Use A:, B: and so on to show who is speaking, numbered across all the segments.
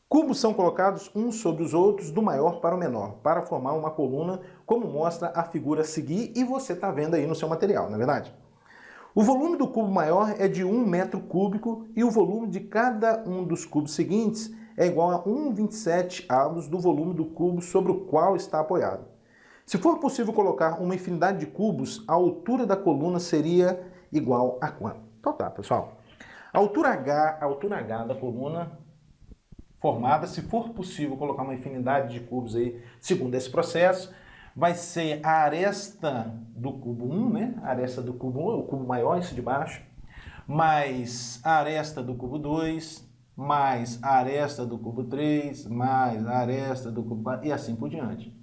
A: Cubos são colocados uns sobre os outros, do maior para o menor, para formar uma coluna, como mostra a figura a seguir, e você está vendo aí no seu material, não é verdade? O volume do cubo maior é de 1 metro cúbico e o volume de cada um dos cubos seguintes é igual a 1,27 avos do volume do cubo sobre o qual está apoiado. Se for possível colocar uma infinidade de cubos, a altura da coluna seria igual a quanto? Então tá, pessoal. A altura H da coluna formada, se for possível colocar uma infinidade de cubos aí, segundo esse processo, vai ser a aresta do cubo 1, né? A aresta do cubo 1, o cubo maior, esse de baixo, mais a aresta do cubo 2, mais a aresta do cubo 3, mais a aresta do cubo 4, e assim por diante.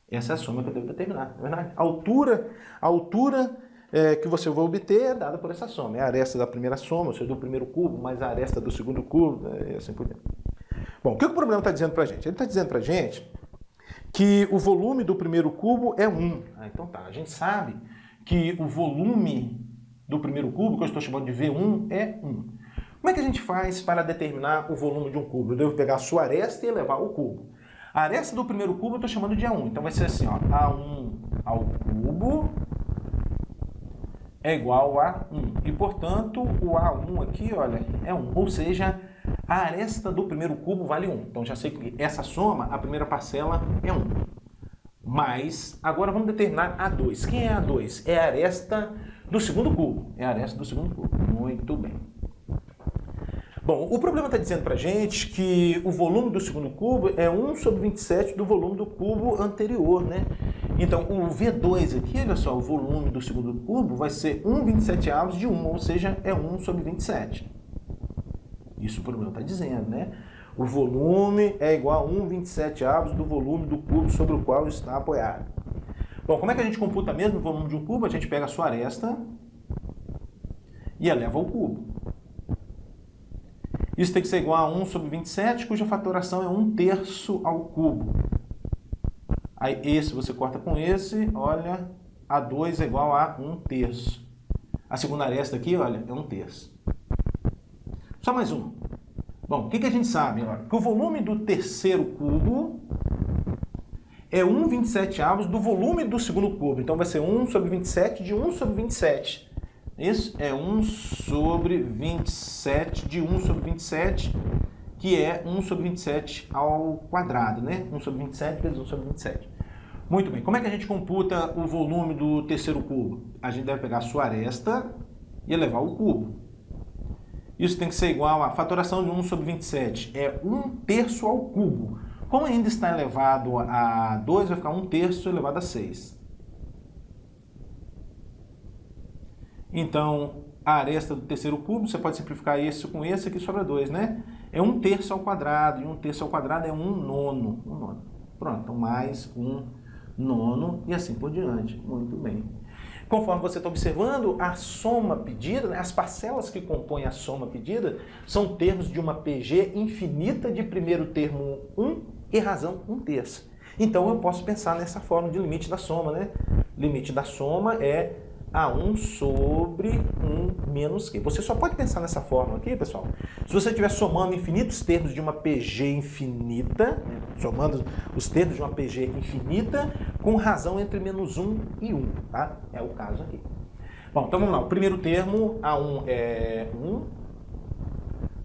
A: Essa é a soma que eu devo determinar, não é verdade? A altura que você vai obter é dada por essa soma. É a aresta da primeira soma, ou seja, do primeiro cubo, mais a aresta do segundo cubo, e assim por diante. Bom, o que o problema está dizendo para a gente? Ele está dizendo para a gente que o volume do primeiro cubo é 1. Então tá, a gente sabe que o volume do primeiro cubo, que eu estou chamando de V1, é 1. Como é que a gente faz para determinar o volume de um cubo? Eu devo pegar a sua aresta e elevar ao cubo. A aresta do primeiro cubo eu estou chamando de A1. Então vai ser assim, ó, A1 ao cubo é igual a 1. E, portanto, o A1 aqui, olha, é 1. Ou seja, a aresta do primeiro cubo vale 1. Então já sei que essa soma, a primeira parcela é 1. Mas, agora vamos determinar A2. Quem é A2? É a aresta do segundo cubo. É a aresta do segundo cubo. Muito bem. Bom, o problema está dizendo para a gente que o volume do segundo cubo é 1 sobre 27 do volume do cubo anterior, né? Então, o V2 aqui, olha só, o volume do segundo cubo vai ser 1,27 avos de 1, ou seja, é 1 sobre 27. Isso o problema está dizendo, né? O volume é igual a 1,27 avos do volume do cubo sobre o qual está apoiado. Bom, como é que a gente computa mesmo o volume de um cubo? A gente pega a sua aresta e eleva ao cubo. Isso tem que ser igual a 1 sobre 27, cuja fatoração é 1/3 ao cubo. Aí esse você corta com esse, olha, A2 é igual a 1/3. A segunda aresta aqui, olha, é 1/3. Só mais um. Bom, o que a gente sabe? Olha, que o volume do terceiro cubo é 1,27 avos do volume do segundo cubo. Então vai ser 1 sobre 27 de 1 sobre 27. Isso é 1 sobre 27 de 1 sobre 27, que é 1 sobre 27 ao quadrado, né? 1 sobre 27 vezes 1 sobre 27. Muito bem, como é que a gente computa o volume do terceiro cubo? A gente deve pegar a sua aresta e elevar ao cubo. Isso tem que ser igual a fatoração de 1 sobre 27, é 1/3 ao cubo. Como ainda está elevado a 2, vai ficar 1/3 elevado a 6. Então, a aresta do terceiro cubo, você pode simplificar esse com esse, aqui sobra 2, né? É 1/3 ao quadrado, e 1/3 ao quadrado é 1/9. Pronto, então mais 1/9 e assim por diante. Muito bem. Conforme você está observando, a soma pedida, né, as parcelas que compõem a soma pedida, são termos de uma PG infinita de primeiro termo 1 e razão 1/3. Então eu posso pensar nessa forma de limite da soma, né? Limite da soma é A1 sobre 1 menos Q. Você só pode pensar nessa forma aqui, pessoal, se você estiver somando infinitos termos de uma PG infinita, né, somando os termos de uma PG infinita, com razão entre -1 e 1, tá? É o caso aqui. Bom, então vamos lá. O primeiro termo, A1 é 1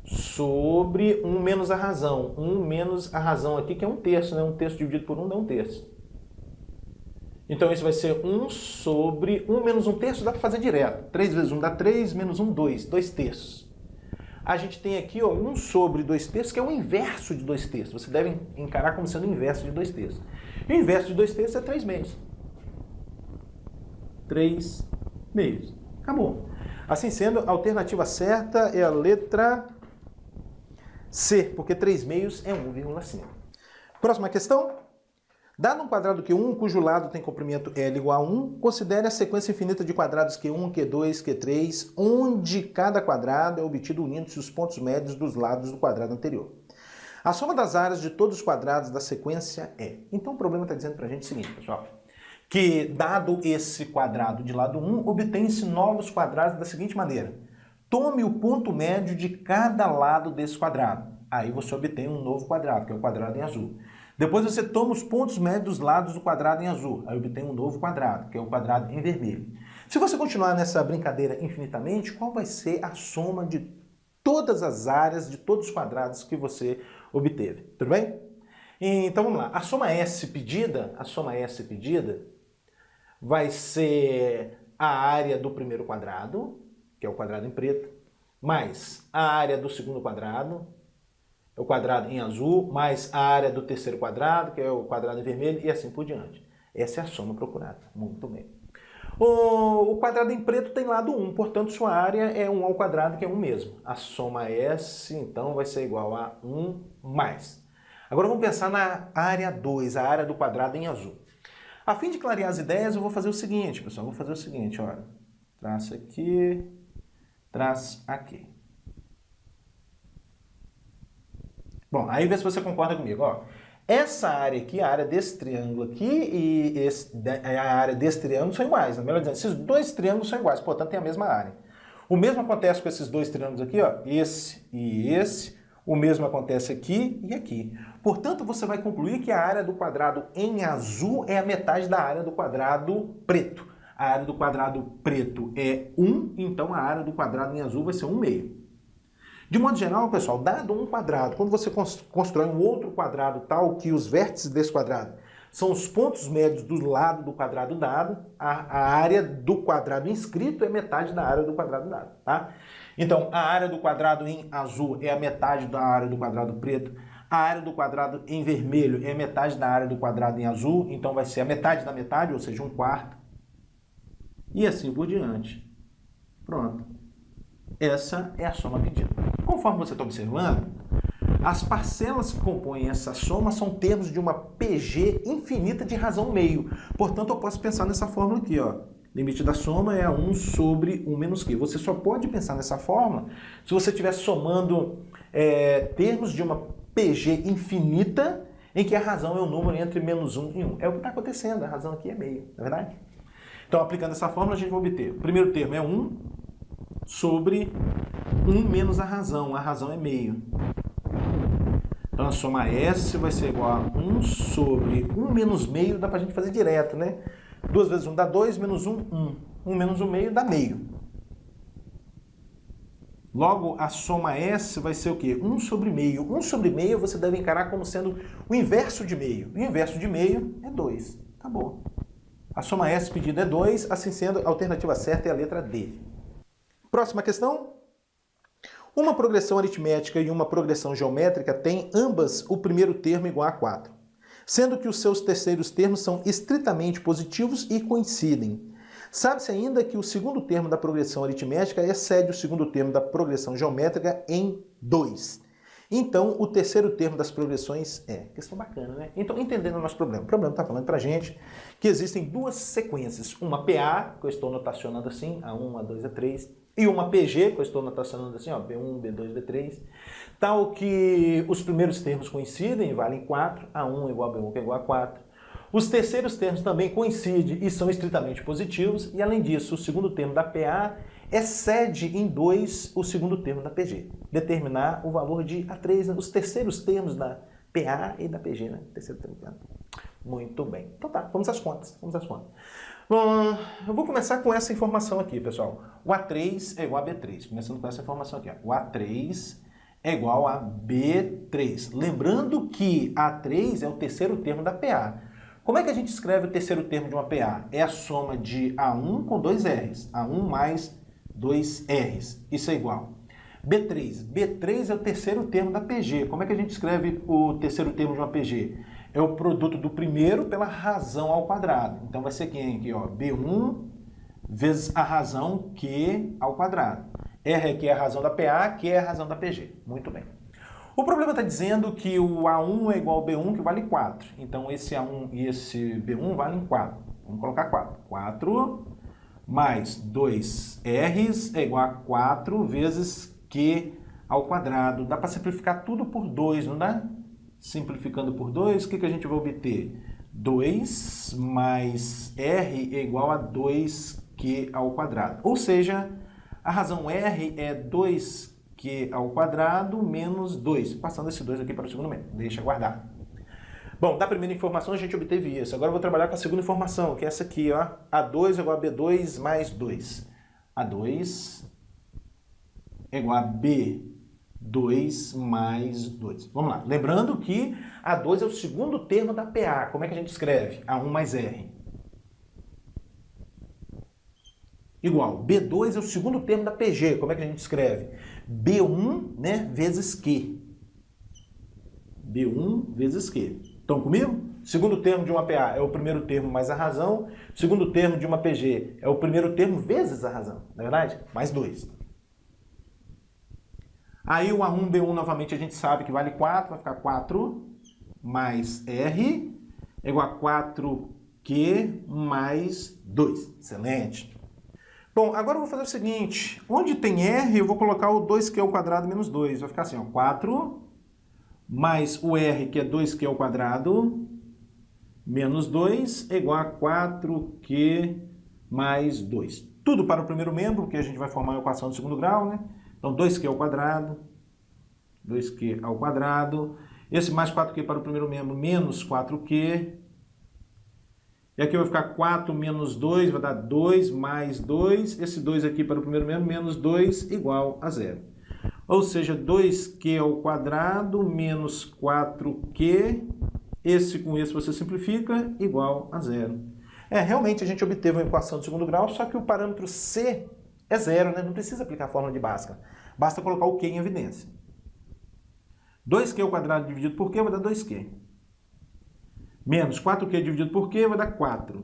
A: sobre 1 menos a razão. 1 menos a razão aqui, que é 1/3, né? 1/3 dividido por 1 dá 1/3. Então, isso vai ser 1 sobre 1 menos 1/3, dá para fazer direto. 3 vezes 1 dá 3, menos 1, 2, 2/3. A gente tem aqui, ó, 1 sobre 2/3, que é o inverso de 2/3. Você deve encarar como sendo o inverso de 2/3. E o inverso de 2/3 é 3/2. 3/2. Acabou. Assim sendo, a alternativa certa é a letra C, porque 3/2 é 1,5. Próxima questão. Dado um quadrado Q1, cujo lado tem comprimento L igual a 1, considere a sequência infinita de quadrados Q1, Q2, Q3, onde cada quadrado é obtido unindo-se os pontos médios dos lados do quadrado anterior. A soma das áreas de todos os quadrados da sequência é... Então o problema está dizendo para a gente o seguinte, pessoal, que dado esse quadrado de lado 1, obtém-se novos quadrados da seguinte maneira. Tome o ponto médio de cada lado desse quadrado. Aí você obtém um novo quadrado, que é o quadrado em azul. Depois você toma os pontos médios dos lados do quadrado em azul. Aí obtém um novo quadrado, que é o quadrado em vermelho. Se você continuar nessa brincadeira infinitamente, qual vai ser a soma de todas as áreas, de todos os quadrados que você obteve? Tudo bem? Então vamos lá. A soma S pedida vai ser a área do primeiro quadrado, que é o quadrado em preto, mais a área do segundo quadrado, é o quadrado em azul, mais a área do terceiro quadrado, que é o quadrado em vermelho, e assim por diante. Essa é a soma procurada. Muito bem. O quadrado em preto tem lado 1, portanto sua área é 1 ao quadrado, que é 1 mesmo. A soma S, então, vai ser igual a 1 mais. Agora vamos pensar na área 2, a área do quadrado em azul. A fim de clarear as ideias, eu vou fazer o seguinte, pessoal. Vou fazer o seguinte, olha. Traço aqui, traço aqui. Bom, aí vê se você concorda comigo, ó. Essa área aqui, a área desse triângulo aqui e a área desse triângulo são iguais. Melhor dizendo, esses dois triângulos são iguais, portanto tem a mesma área. O mesmo acontece com esses dois triângulos aqui, ó, esse e esse. O mesmo acontece aqui e aqui. Portanto, você vai concluir que a área do quadrado em azul é a metade da área do quadrado preto. A área do quadrado preto é 1, então a área do quadrado em azul vai ser 1 meio. De modo geral, pessoal, dado um quadrado, quando você constrói um outro quadrado tal que os vértices desse quadrado são os pontos médios do lado do quadrado dado, a área do quadrado inscrito é metade da área do quadrado dado, tá? Então, a área do quadrado em azul é a metade da área do quadrado preto, a área do quadrado em vermelho é a metade da área do quadrado em azul, então vai ser a metade da metade, ou seja, 1/4, e assim por diante. Pronto. Essa é a soma pedida. Conforme você está observando, as parcelas que compõem essa soma são termos de uma PG infinita de razão meio. Portanto, eu posso pensar nessa fórmula aqui, ó. Limite da soma é 1 sobre 1 menos Q. Você só pode pensar nessa fórmula se você estiver somando termos de uma PG infinita em que a razão é o número entre menos 1 e 1. É o que está acontecendo, a razão aqui é meio, não é verdade? Então, aplicando essa fórmula, a gente vai obter. O primeiro termo é 1 sobre 1 menos a razão é meio. Então a soma S vai ser igual a 1 sobre 1 menos meio, dá pra gente fazer direto, né? 2 vezes 1 dá 2, menos 1, 1. 1 menos 1 meio dá meio. Logo, a soma S vai ser o quê? 1 sobre meio. 1 sobre meio você deve encarar como sendo o inverso de meio. O inverso de meio é 2. Tá bom. A soma S pedida é 2, assim sendo, a alternativa certa é a letra D. Próxima questão. Uma progressão aritmética e uma progressão geométrica têm ambas o primeiro termo igual a 4, sendo que os seus terceiros termos são estritamente positivos e coincidem. Sabe-se ainda que o segundo termo da progressão aritmética excede o segundo termo da progressão geométrica em 2. Então, o terceiro termo das progressões é... Questão bacana, né? Então, entendendo o nosso problema. O problema está falando para a gente que existem duas sequências. Uma PA, que eu estou notacionando assim, A1, A2, A3, e uma PG, que eu estou notacionando assim, ó, B1, B2, B3, tal que os primeiros termos coincidem e valem 4, A1 igual a B1, que é igual a 4. Os terceiros termos também coincidem e são estritamente positivos, e além disso, o segundo termo da PA excede em 2 o segundo termo da PG. Determinar o valor de A3, os terceiros termos da PA e da PG, né? Terceiro termo. Muito bem. Então tá, vamos às contas. Bom, eu vou começar com essa informação aqui, pessoal. O A3 é igual a B3. Começando com essa informação aqui, ó. O A3 é igual a B3. Lembrando que A3 é o terceiro termo da PA. Como é que a gente escreve o terceiro termo de uma PA? É a soma de A1 com 2 R's. A1 mais 2 R's. Isso é igual. B3. B3 é o terceiro termo da PG. Como é que a gente escreve o terceiro termo de uma PG? É o produto do primeiro pela razão ao quadrado. Então vai ser quem aqui, ó? B1 vezes a razão Q ao quadrado. R aqui é a razão da PA, Q é a razão da PG. Muito bem. O problema está dizendo que o A1 é igual ao B1, que vale 4. Então esse A1 e esse B1 valem 4. Vamos colocar 4. 4 mais 2R's é igual a 4 vezes Q ao quadrado. Dá para simplificar tudo por 2, não dá? Simplificando por 2, o que a gente vai obter? 2 mais R é igual a 2Q ao quadrado. Ou seja, a razão R é 2Q 4q ao quadrado menos 2. Passando esse 2 aqui para o segundo membro. Deixa guardado. Bom, da primeira informação a gente obteve isso. Agora eu vou trabalhar com a segunda informação, que é essa aqui, ó. A2 é igual a B2 mais 2. A2 é igual a B2 mais 2. Vamos lá. Lembrando que A2 é o segundo termo da PA. Como é que a gente escreve? A1 mais R. Igual. B2 é o segundo termo da PG. Como é que a gente escreve? B1, né, vezes Q. B1 vezes Q. Estão comigo? Segundo termo de uma PA é o primeiro termo mais a razão. Segundo termo de uma PG é o primeiro termo vezes a razão. Não é verdade? Mais 2. Aí o A1, B1 novamente a gente sabe que vale 4. Vai ficar 4 mais R é igual a 4Q mais 2. Excelente. Bom, agora eu vou fazer o seguinte. Onde tem R, eu vou colocar o 2Q ao quadrado menos 2. Vai ficar assim, ó, 4 mais o R, que é 2Q ao quadrado, menos 2, é igual a 4Q mais 2. Tudo para o primeiro membro, porque a gente vai formar a equação do segundo grau, né? Então, 2Q ao quadrado, 2Q ao quadrado. Esse mais 4Q para o primeiro membro, menos 4Q. E aqui vai ficar 4 menos 2, vai dar 2 mais 2. Esse 2 aqui para o primeiro membro, menos 2, igual a 0. Ou seja, 2Q ao quadrado menos 4Q, esse com esse você simplifica, igual a 0. Realmente a gente obteve uma equação de segundo grau, só que o parâmetro C é 0, né? Não precisa aplicar a fórmula de Bhaskara. Basta colocar o Q em evidência. 2Q ao quadrado dividido por Q vai dar 2Q. Menos 4Q dividido por Q vai dar 4,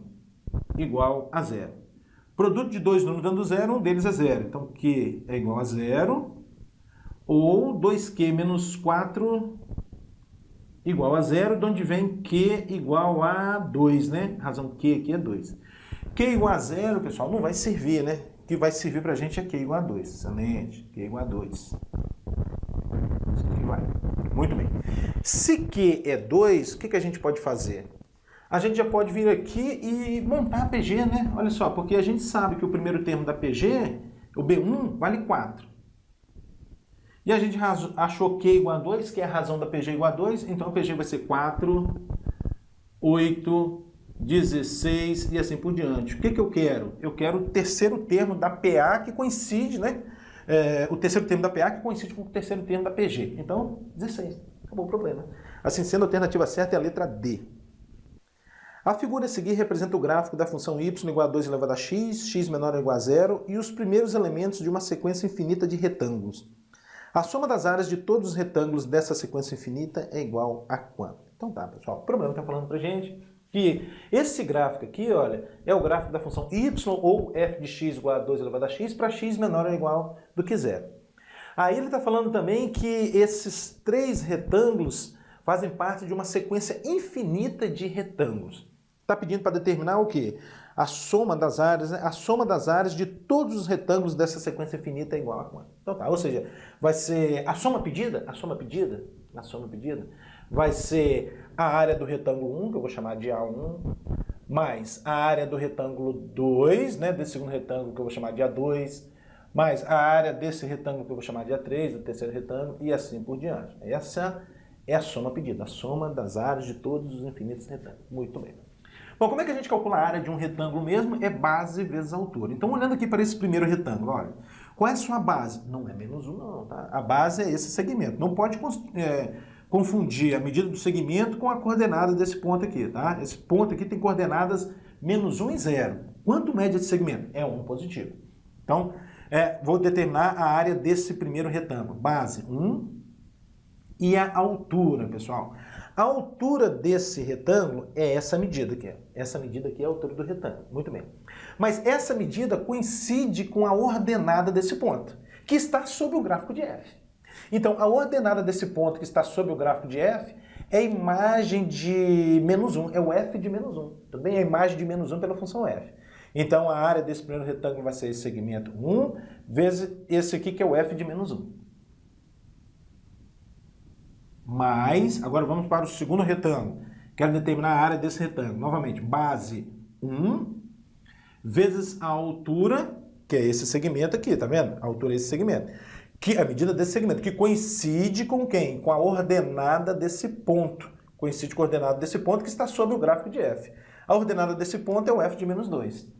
A: igual a 0. Produto de dois números dando 0, um deles é 0. Então, Q é igual a 0. Ou 2Q menos 4 igual a 0, de onde vem Q igual a 2, né? Razão Q aqui é 2. Q igual a 0, pessoal, não vai servir, né? O que vai servir pra gente é Q igual a 2. Excelente. Q igual a 2. Isso aqui vai. Muito bem. Se Q é 2, o que a gente pode fazer? A gente já pode vir aqui e montar a PG, né? Olha só, porque a gente sabe que o primeiro termo da PG, o B1, vale 4. E a gente achou Q igual a 2, que é a razão da PG igual a 2, então a PG vai ser 4, 8, 16 e assim por diante. O que eu quero? Eu quero o terceiro termo da PA que coincide, né? O terceiro termo da PA que coincide com o terceiro termo da PG. Então, 16. Acabou o problema. Assim sendo, a alternativa certa é a letra D. A figura a seguir representa o gráfico da função y igual a 2 elevado a x, x menor ou igual a 0 e os primeiros elementos de uma sequência infinita de retângulos. A soma das áreas de todos os retângulos dessa sequência infinita é igual a quanto? Então tá, pessoal, o problema está falando pra gente que esse gráfico aqui, olha, é o gráfico da função y ou f de x igual a 2 elevado a x para x menor ou igual do que 0. Aí ele está falando também que esses três retângulos fazem parte de uma sequência infinita de retângulos. Está pedindo para determinar o quê? A soma das áreas, né? A soma das áreas de todos os retângulos dessa sequência infinita é igual a quanto? Então tá, ou seja, vai ser a soma pedida, vai ser a área do retângulo 1, que eu vou chamar de A1, mais a área do retângulo 2, né, desse segundo retângulo que eu vou chamar de A2, mais a área desse retângulo que eu vou chamar de A3, do terceiro retângulo, e assim por diante. Essa é a soma pedida, a soma das áreas de todos os infinitos retângulos. Muito bem. Bom, como é que a gente calcula a área de um retângulo mesmo? É base vezes a altura. Então, olhando aqui para esse primeiro retângulo, olha, qual é a sua base? Não é menos 1, não, tá? A base é esse segmento. Não pode confundir a medida do segmento com a coordenada desse ponto aqui, tá? Esse ponto aqui tem coordenadas menos 1 e 0. Quanto mede esse segmento? É 1 positivo. Então, vou determinar a área desse primeiro retângulo. Base 1 e a altura, pessoal. A altura desse retângulo é essa medida aqui. Essa medida aqui é a altura do retângulo. Muito bem. Mas essa medida coincide com a ordenada desse ponto, que está sob o gráfico de f. Então, a ordenada desse ponto que está sob o gráfico de f é a imagem de menos 1. É o f de menos 1. Também é a imagem de menos 1 pela função f. Então, a área desse primeiro retângulo vai ser esse segmento 1 vezes esse aqui que é o f de menos 1. Mas, agora vamos para o segundo retângulo. Quero determinar a área desse retângulo. Novamente, base 1 vezes a altura, que é esse segmento aqui, tá vendo? A altura é esse segmento. Que a medida desse segmento, que coincide com quem? Com a ordenada desse ponto. Coincide com a ordenada desse ponto que está sobre o gráfico de f. A ordenada desse ponto é o f de menos 2.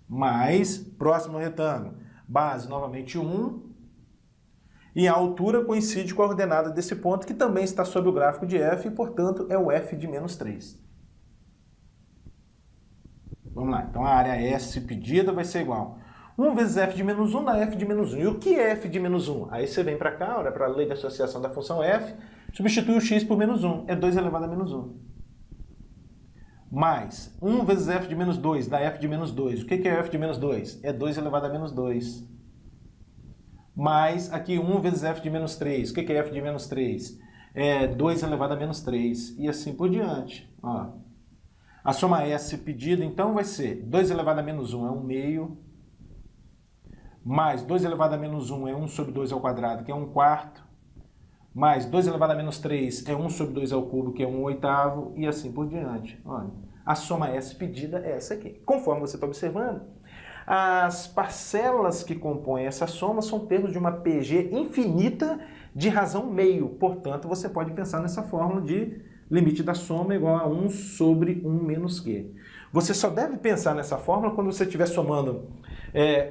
A: Mais, próximo retângulo, base novamente 1. E a altura coincide com a ordenada desse ponto, que também está sobre o gráfico de f, e, portanto, é o f de menos 3. Vamos lá, então a área S pedida vai ser igual 1 vezes f de menos 1 dá f de menos 1. E o que é f de menos 1? Aí você vem para cá, olha para a lei de associação da função f, substitui o x por menos 1, é 2 elevado a menos 1. Mais 1 vezes f de menos 2 dá f de menos 2. O que é f de menos 2? É 2 elevado a menos 2. Mais aqui 1 vezes f de menos 3. O que é f de menos 3? É 2 elevado a menos 3. E assim por diante. Ó. A soma S pedida, então, vai ser 2 elevado a menos 1 é 1 meio. Mais 2 elevado a menos 1 é 1 sobre 2 ao quadrado, que é 1 quarto. Mais 2 elevado a menos 3 é 1 sobre 2 ao cubo, que é 1 oitavo. E assim por diante. Olha. A soma S pedida é essa aqui. Conforme você está observando, as parcelas que compõem essa soma são termos de uma PG infinita de razão meio. Portanto, você pode pensar nessa fórmula de limite da soma igual a 1 sobre 1 menos Q. Você só deve pensar nessa fórmula quando você estiver somando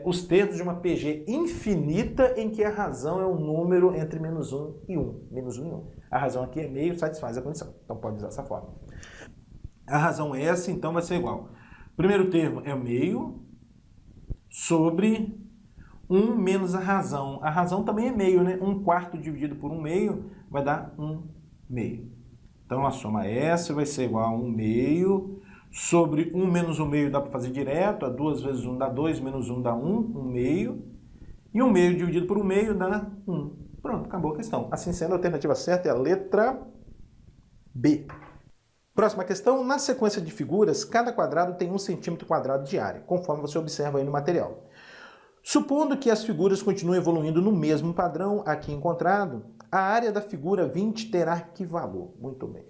A: os termos de uma PG infinita em que a razão é um número entre menos 1 e 1. Menos 1 e 1. A razão aqui é meio, satisfaz a condição. Então pode usar essa fórmula. A razão S, então, vai ser igual. O primeiro termo é meio sobre 1 menos a razão. A razão também é meio, né? 1 quarto dividido por 1 meio vai dar 1 meio. Então a soma S vai ser igual a 1 meio sobre 1 menos 1 meio dá para fazer direto. 2 vezes 1 dá 2, menos 1 dá 1, 1 meio. E 1 meio dividido por 1 meio dá 1. Pronto, acabou a questão. Assim sendo, a alternativa certa é a letra B. Próxima questão, na sequência de figuras, cada quadrado tem 1 centímetro quadrado de área, conforme você observa aí no material. Supondo que as figuras continuem evoluindo no mesmo padrão aqui encontrado, a área da figura 20 terá que valor? Muito bem.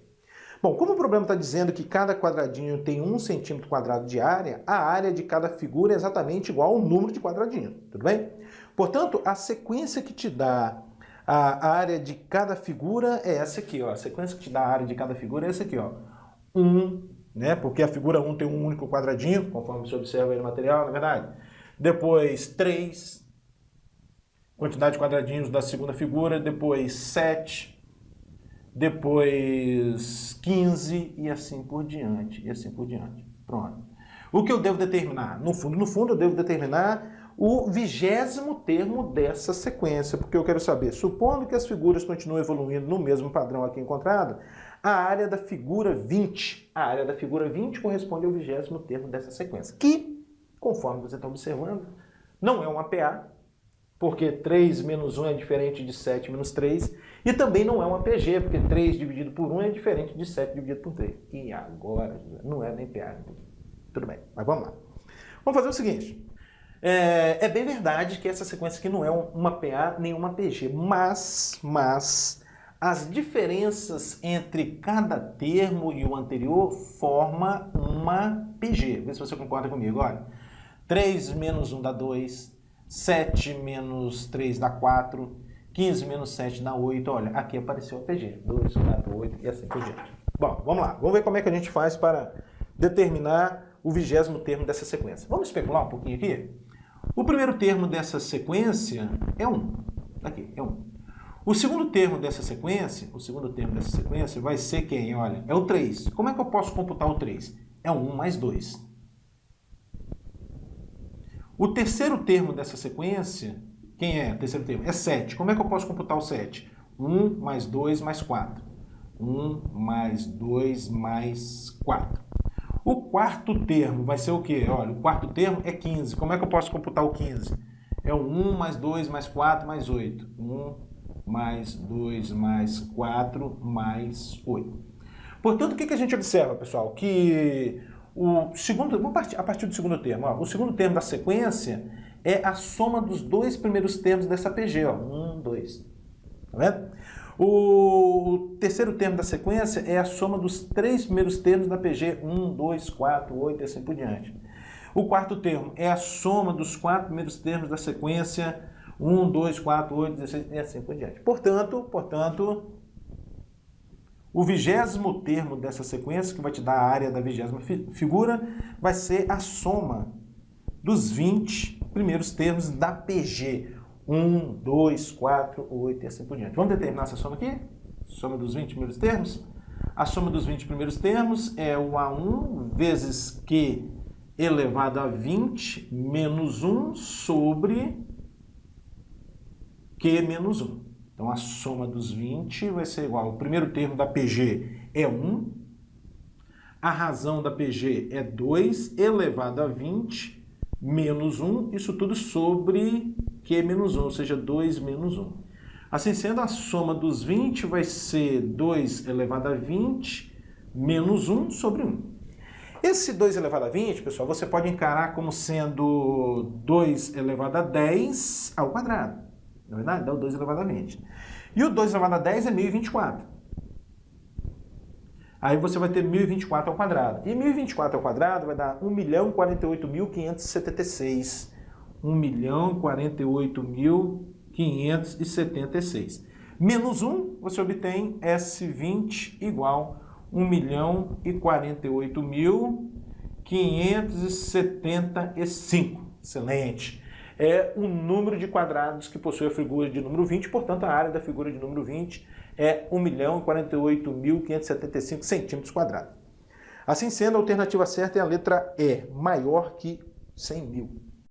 A: Bom, como o problema está dizendo que cada quadradinho tem 1 centímetro quadrado de área, a área de cada figura é exatamente igual ao número de quadradinhos, tudo bem? Portanto, a sequência que te dá a área de cada figura é essa aqui, ó. A sequência que te dá a área de cada figura é essa aqui, ó. 1, né? Porque a figura 1 tem um único quadradinho, conforme você observa aí no material, não é verdade? Depois 3, quantidade de quadradinhos da segunda figura, depois 7, depois 15 e assim por diante, Pronto. O que eu devo determinar? No fundo, eu devo determinar o 20º termo dessa sequência, porque eu quero saber, supondo que as figuras continuem evoluindo no mesmo padrão aqui encontrado, a área da figura 20. A área da figura 20 corresponde ao 20º termo dessa sequência, que, conforme você está observando, não é um APA, porque 3 menos 1 é diferente de 7 menos 3, e também não é um APG, porque 3 dividido por 1 é diferente de 7 dividido por 3. E agora, não é nem PA. Tudo bem, mas vamos lá. Vamos fazer o seguinte. É bem verdade que essa sequência aqui não é uma PA nem uma PG, mas as diferenças entre cada termo e o anterior forma uma PG. Vê se você concorda comigo. Olha, 3 menos 1 dá 2, 7 menos 3 dá 4, 15 menos 7 dá 8. Olha, aqui apareceu a PG. 2, 4, 8 e assim por diante. Bom, vamos lá. Vamos ver como é que a gente faz para determinar o 20º termo dessa sequência. Vamos especular um pouquinho aqui? O primeiro termo dessa sequência é 1. Aqui, é 1. O segundo termo dessa sequência, vai ser quem? Olha, é o 3. Como é que eu posso computar o 3? É 1 mais 2. O terceiro termo dessa sequência, quem é o terceiro termo? É 7. Como é que eu posso computar o 7? 1 mais 2 mais 4. 1 mais 2 mais 4. O quarto termo vai ser o quê? Olha, o quarto termo é 15. Como é que eu posso computar o 15? É o 1 mais 2 mais 4 mais 8. 1 mais 2 mais 4 mais 8. Portanto, o que a gente observa, pessoal? Que o segundo, a partir do segundo termo, ó, o segundo termo da sequência é a soma dos dois primeiros termos dessa PG. Ó, 1, 2. Tá vendo? O terceiro termo da sequência é a soma dos 3 primeiros termos da PG. 1, 2, 4, 8 e assim por diante. O quarto termo é a soma dos 4 primeiros termos da sequência 1, 2, 4, 8, 16 e assim por diante. Portanto, o 20º termo dessa sequência, que vai te dar a área da 20ª figura, vai ser a soma dos 20 primeiros termos da PG. 1, 2, 4, 8 e assim por diante. Vamos determinar essa soma aqui? Soma dos 20 primeiros termos? A soma dos 20 primeiros termos é o A1 vezes Q elevado a 20 menos 1 sobre Q menos 1. Então, a soma dos 20 vai ser igual. O primeiro termo da PG é 1, a razão da PG é 2, elevado a 20, menos 1, isso tudo sobre Q menos 1, ou seja, 2 menos 1. Assim sendo, a soma dos 20 vai ser 2 elevado a 20, menos 1 sobre 1. Esse 2 elevado a 20, pessoal, você pode encarar como sendo 2 elevado a 10 ao quadrado. Na verdade, dá o 2 elevado a 20. E o 2 elevado a 10 é 1024. Aí você vai ter 1024 ao quadrado. E 1024 ao quadrado vai dar 1.048.576. 1.048.576. Menos 1, você obtém S20 igual 1.048.575. Excelente. É o número de quadrados que possui a figura de número 20, portanto, a área da figura de número 20 é 1.048.575 centímetros quadrados. Assim sendo, a alternativa certa é a letra E, maior que 100.000.